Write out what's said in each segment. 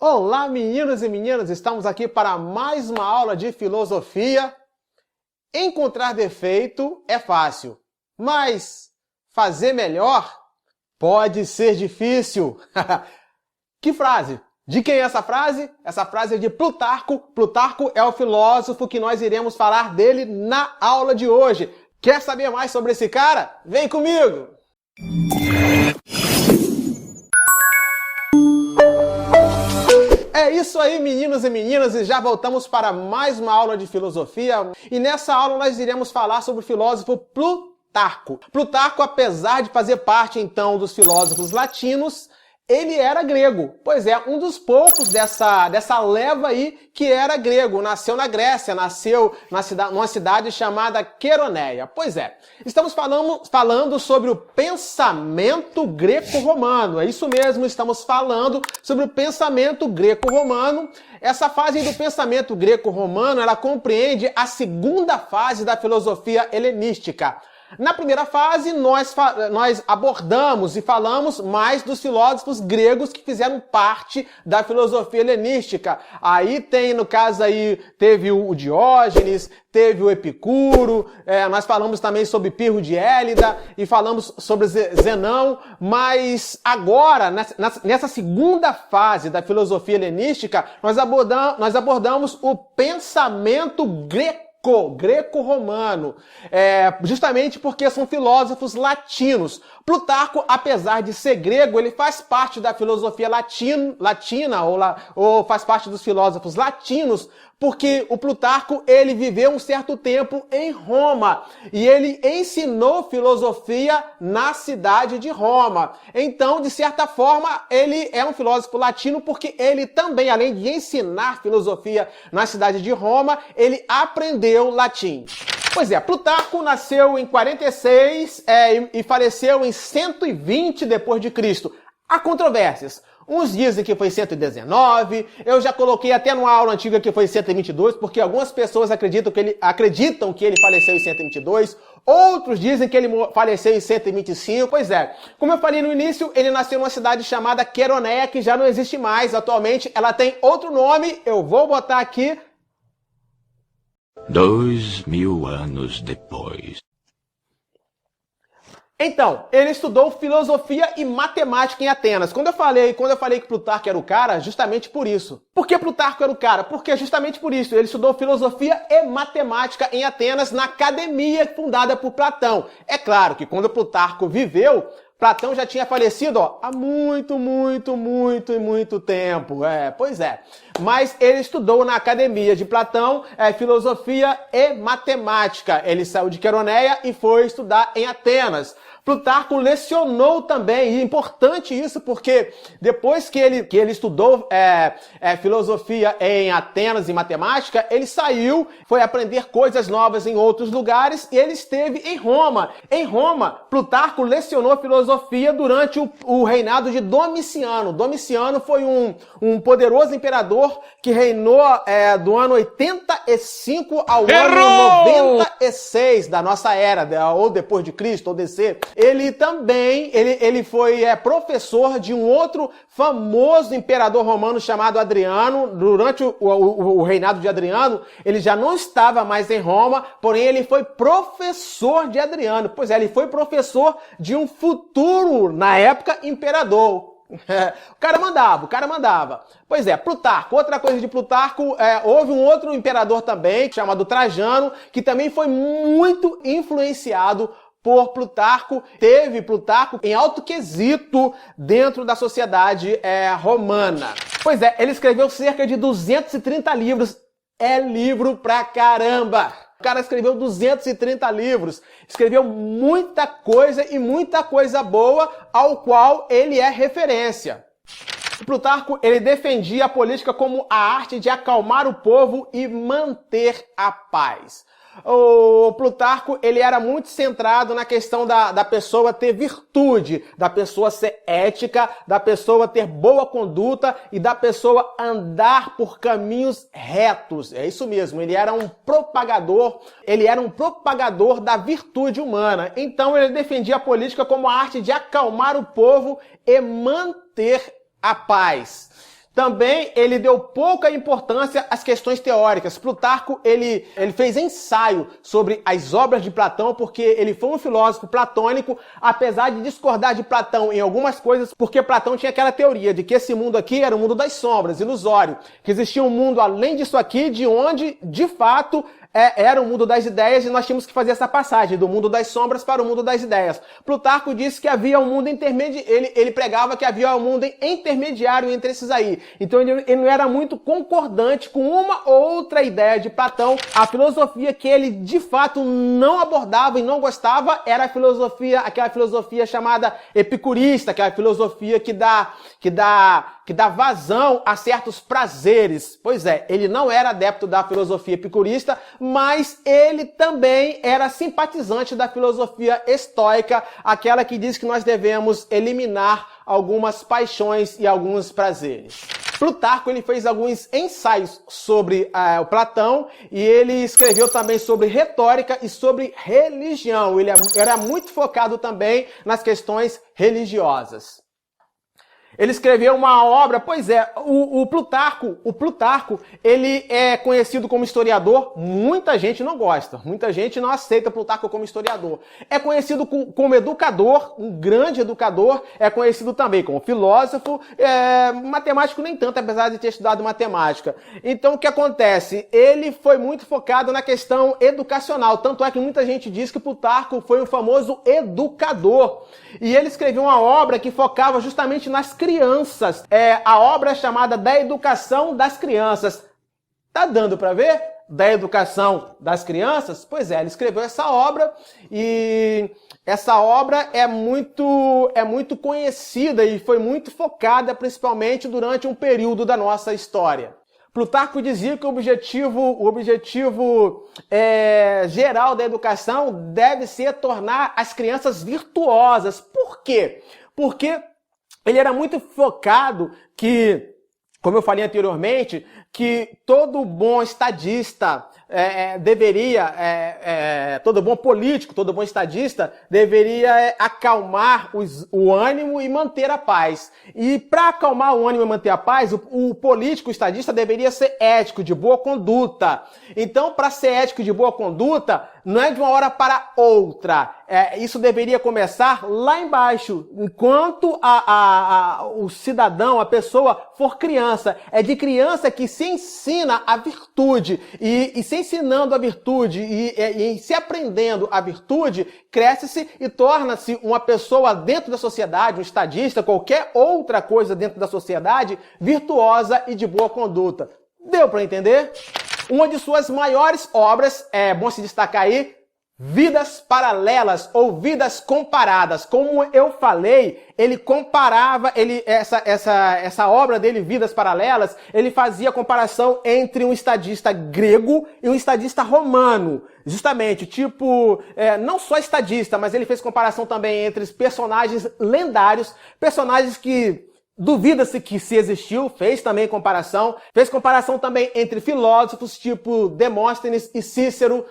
Olá, meninos e meninas, estamos aqui para mais uma aula de filosofia. Encontrar defeito é fácil, mas fazer melhor pode ser difícil. Que frase? De quem é essa frase? Essa frase é de Plutarco. Plutarco é o filósofo que nós iremos falar dele na aula de hoje. Quer saber mais sobre esse cara? Vem comigo! É isso aí, meninos e meninas, e já voltamos para mais uma aula de filosofia. E nessa aula nós iremos falar sobre o filósofo Plutarco. Plutarco, apesar de fazer parte, então, dos filósofos latinos, ele era grego. Pois é, um dos poucos dessa leva aí que era grego. Nasceu na Grécia, nasceu numa cidade chamada Queroneia. Pois é, estamos falando sobre o pensamento greco-romano. É isso mesmo, estamos falando sobre o pensamento greco-romano. Essa fase do pensamento greco-romano, ela compreende a segunda fase da filosofia helenística. Na primeira fase, nós abordamos e falamos mais dos filósofos gregos que fizeram parte da filosofia helenística. Aí tem, no caso aí, teve o Diógenes, teve o Epicuro, nós falamos também sobre Pirro de Élida e falamos sobre Zenão, mas agora, nessa segunda fase da filosofia helenística, nós abordamos o pensamento greco-romano, justamente porque são filósofos latinos. Plutarco, apesar de ser grego, ele faz parte da filosofia latina, ou faz parte dos filósofos latinos, porque o Plutarco, ele viveu um certo tempo em Roma, e ele ensinou filosofia na cidade de Roma. Então, de certa forma, ele é um filósofo latino, porque ele também, além de ensinar filosofia na cidade de Roma, ele aprendeu latim. Pois é, Plutarco nasceu em 46 e faleceu em 120 depois de Cristo. Há controvérsias. Uns dizem que foi 119, eu já coloquei até numa aula antiga que foi 122, porque algumas pessoas acreditam que ele faleceu em 122, outros dizem que ele faleceu em 125. Pois é, como eu falei no início, ele nasceu numa cidade chamada Queroneia, que já não existe mais atualmente, ela tem outro nome, eu vou botar aqui. 2000 anos depois. Então, ele estudou filosofia e matemática em Atenas. Quando eu falei que Plutarco era o cara, justamente por isso. Por que Plutarco era o cara? Porque justamente por isso. Ele estudou filosofia e matemática em Atenas, na academia fundada por Platão. É claro que quando Plutarco viveu, Platão já tinha falecido há muito tempo. Pois é. Mas ele estudou na academia de Platão filosofia e matemática. Ele saiu de Queroneia e foi estudar em Atenas. Plutarco lecionou também, e é importante isso porque depois que ele estudou filosofia em Atenas e matemática, ele saiu, foi aprender coisas novas em outros lugares e ele esteve em Roma. Em Roma, Plutarco lecionou filosofia durante o reinado de Domiciano. Domiciano foi um poderoso imperador que reinou do ano 85 ao ano 96 da nossa era, ou depois de Cristo, ou DC. Ele também, ele foi professor de um outro famoso imperador romano chamado Adriano. Durante o reinado de Adriano, ele já não estava mais em Roma, porém ele foi professor de Adriano. Pois é, ele foi professor de um futuro, na época, imperador. O cara mandava. Pois é, Plutarco, outra coisa de Plutarco, houve um outro imperador também, chamado Trajano, que também foi muito influenciado por Plutarco. Teve Plutarco em alto quesito dentro da sociedade romana. Pois é, ele escreveu cerca de 230 livros. É livro pra caramba! O cara escreveu 230 livros, escreveu muita coisa e muita coisa boa, ao qual ele é referência. O Plutarco, ele defendia a política como a arte de acalmar o povo e manter a paz. O Plutarco, ele era muito centrado na questão da pessoa ter virtude, da pessoa ser ética, da pessoa ter boa conduta e da pessoa andar por caminhos retos. É isso mesmo, ele era um propagador da virtude humana. Então ele defendia a política como a arte de acalmar o povo e manter a paz. Também ele deu pouca importância às questões teóricas. Plutarco ele fez ensaio sobre as obras de Platão porque ele foi um filósofo platônico, apesar de discordar de Platão em algumas coisas, porque Platão tinha aquela teoria de que esse mundo aqui era o mundo das sombras, ilusório, que existia um mundo além disso aqui, de onde, de fato, era o mundo das ideias, e nós tínhamos que fazer essa passagem do mundo das sombras para o mundo das ideias. Plutarco disse que havia um mundo intermediário, ele pregava que havia um mundo intermediário entre esses aí. Então ele não era muito concordante com uma ou outra ideia de Platão. A filosofia que ele de fato não abordava e não gostava era aquela filosofia chamada epicurista, aquela filosofia que dá vazão a certos prazeres. Pois é, ele não era adepto da filosofia epicurista, mas ele também era simpatizante da filosofia estoica, aquela que diz que nós devemos eliminar algumas paixões e alguns prazeres. Plutarco ele fez alguns ensaios sobre o Platão e ele escreveu também sobre retórica e sobre religião. Ele era muito focado também nas questões religiosas. Ele escreveu uma obra, pois é, o Plutarco, ele é conhecido como historiador, muita gente não gosta, muita gente não aceita Plutarco como historiador. É conhecido como educador, um grande educador, é conhecido também como filósofo, matemático nem tanto, apesar de ter estudado matemática. Então o que acontece? Ele foi muito focado na questão educacional, tanto é que muita gente diz que Plutarco foi um famoso educador. E ele escreveu uma obra que focava justamente nas crianças. A obra chamada Da Educação das Crianças. Tá dando para ver? Da Educação das Crianças? Pois é, ele escreveu essa obra e essa obra é muito conhecida e foi muito focada principalmente durante um período da nossa história. Plutarco dizia que o objetivo geral da educação deve ser tornar as crianças virtuosas. Por quê? Porque ele era muito focado que, como eu falei anteriormente, que todo bom estadista todo bom político, todo bom estadista deveria acalmar o ânimo e manter a paz. E para acalmar o ânimo e manter a paz, o político, o estadista deveria ser ético, de boa conduta. Então, para ser ético e de boa conduta, não é de uma hora para outra. Isso deveria começar lá embaixo, enquanto o cidadão, a pessoa for criança. É de criança que se ensina a virtude e se ensinando a virtude e se aprendendo a virtude, cresce-se e torna-se uma pessoa dentro da sociedade, um estadista, qualquer outra coisa dentro da sociedade, virtuosa e de boa conduta. Deu para entender? Uma de suas maiores obras, é bom se destacar aí, Vidas Paralelas ou Vidas Comparadas. Como eu falei, ele comparava, essa obra dele, Vidas Paralelas, ele fazia comparação entre um estadista grego e um estadista romano. Justamente, não só estadista, mas ele fez comparação também entre personagens lendários, personagens que duvida-se que se existiu, fez também comparação. Fez comparação também entre filósofos, tipo Demóstenes e Cícero,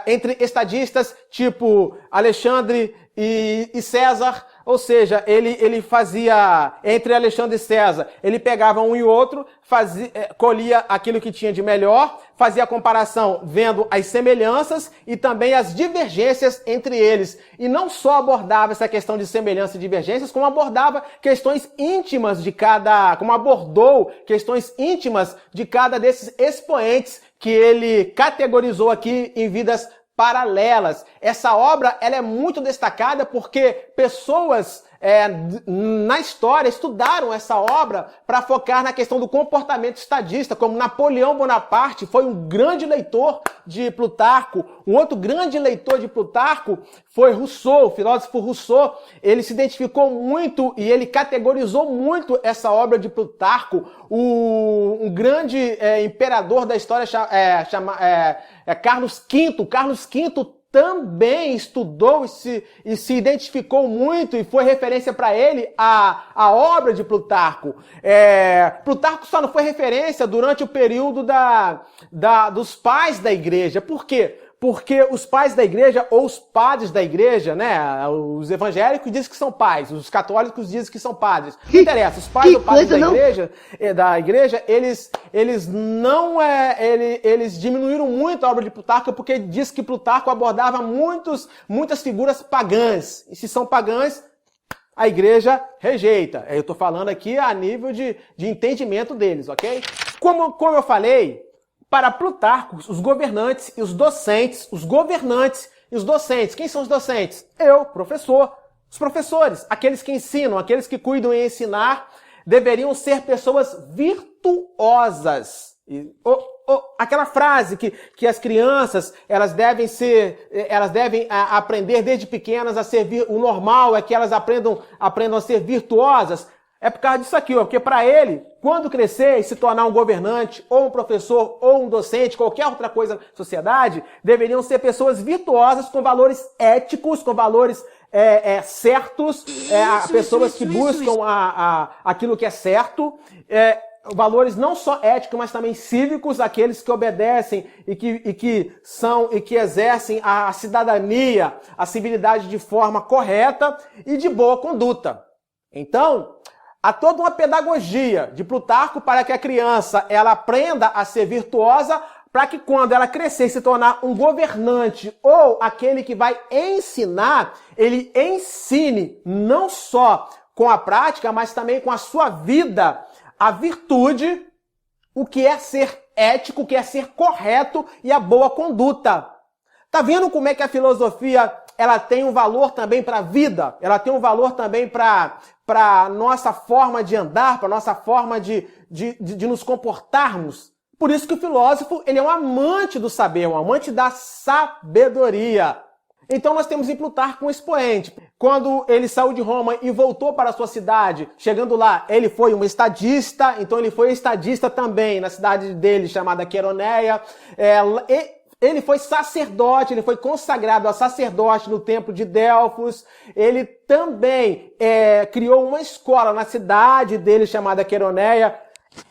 entre estadistas, tipo Alexandre e César. Ou seja, ele fazia, entre Alexandre e César, ele pegava um e outro, colhia aquilo que tinha de melhor, fazia a comparação vendo as semelhanças e também as divergências entre eles. E não só abordava essa questão de semelhança e divergências, como abordava questões íntimas como abordou questões íntimas de cada desses expoentes que ele categorizou aqui em Vidas Paralelas. Essa obra ela é muito destacada porque pessoas na história estudaram essa obra para focar na questão do comportamento estadista, como Napoleão Bonaparte foi um grande leitor de Plutarco. Um outro grande leitor de Plutarco foi Rousseau, o filósofo Rousseau. Ele se identificou muito e ele categorizou muito essa obra de Plutarco. Um grande imperador da história Carlos V. Carlos V também estudou e se identificou muito e foi referência para ele a obra de Plutarco. Plutarco só não foi referência durante o período dos pais da igreja. Por quê? porque os pais da igreja, ou os padres da igreja, né? Os evangélicos dizem que são pais, os católicos dizem que são padres. Não interessa, os pais ou padres da igreja, eles diminuíram muito a obra de Plutarco, porque diz que Plutarco abordava muitas figuras pagãs. E se são pagãs, a igreja rejeita. Eu estou falando aqui a nível de entendimento deles, ok? Como eu falei, para Plutarco, os governantes e os docentes, quem são os docentes? Eu, professor. Os professores, aqueles que ensinam, aqueles que cuidam em ensinar, deveriam ser pessoas virtuosas. Aquela frase que as crianças, elas devem aprender desde pequenas a ser, o normal é que elas aprendam a ser virtuosas. É por causa disso aqui, porque para ele, quando crescer e se tornar um governante, ou um professor, ou um docente, qualquer outra coisa na sociedade, deveriam ser pessoas virtuosas, com valores éticos, com valores certos, pessoas que buscam aquilo que é certo, valores não só éticos, mas também cívicos, aqueles que obedecem e que exercem a cidadania, a civilidade de forma correta e de boa conduta. Então, há toda uma pedagogia de Plutarco para que a criança ela aprenda a ser virtuosa, para que quando ela crescer e se tornar um governante ou aquele que vai ensinar, ele ensine não só com a prática, mas também com a sua vida, a virtude, o que é ser ético, o que é ser correto e a boa conduta. Tá vendo como é que a filosofia ela tem um valor também para a vida? Ela tem um valor também para a nossa forma de andar, para a nossa forma de nos comportarmos. Por isso que o filósofo ele é um amante do saber, um amante da sabedoria. Então nós temos em Plutarco um expoente. Quando ele saiu de Roma e voltou para a sua cidade, chegando lá, ele foi um estadista, então ele foi estadista também na cidade dele, chamada Queroneia. Ele foi sacerdote, ele foi consagrado a sacerdote no templo de Delfos. Ele também criou uma escola na cidade dele, chamada Queroneia.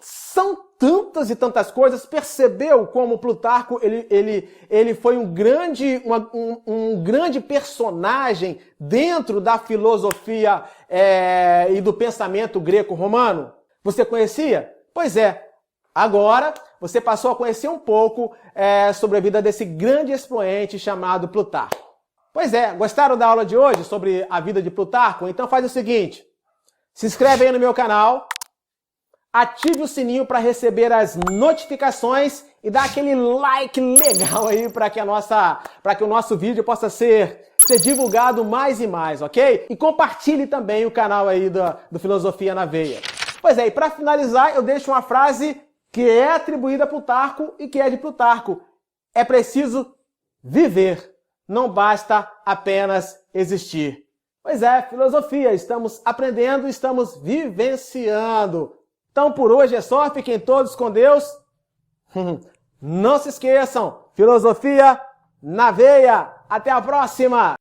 São tantas e tantas coisas. Percebeu como Plutarco ele foi um grande personagem dentro da filosofia e do pensamento greco-romano? Você conhecia? Pois é. Agora você passou a conhecer um pouco sobre a vida desse grande expoente chamado Plutarco. Pois é, gostaram da aula de hoje sobre a vida de Plutarco? Então faz o seguinte, se inscreve aí no meu canal, ative o sininho para receber as notificações e dá aquele like legal aí para que o nosso vídeo possa ser divulgado mais e mais, ok? E compartilhe também o canal aí do Filosofia na Veia. Pois é, e para finalizar eu deixo uma frase que é atribuída a Plutarco e que é de Plutarco. É preciso viver, não basta apenas existir. Pois é, filosofia, estamos aprendendo, estamos vivenciando. Então por hoje é só, fiquem todos com Deus. Não se esqueçam, filosofia na veia. Até a próxima!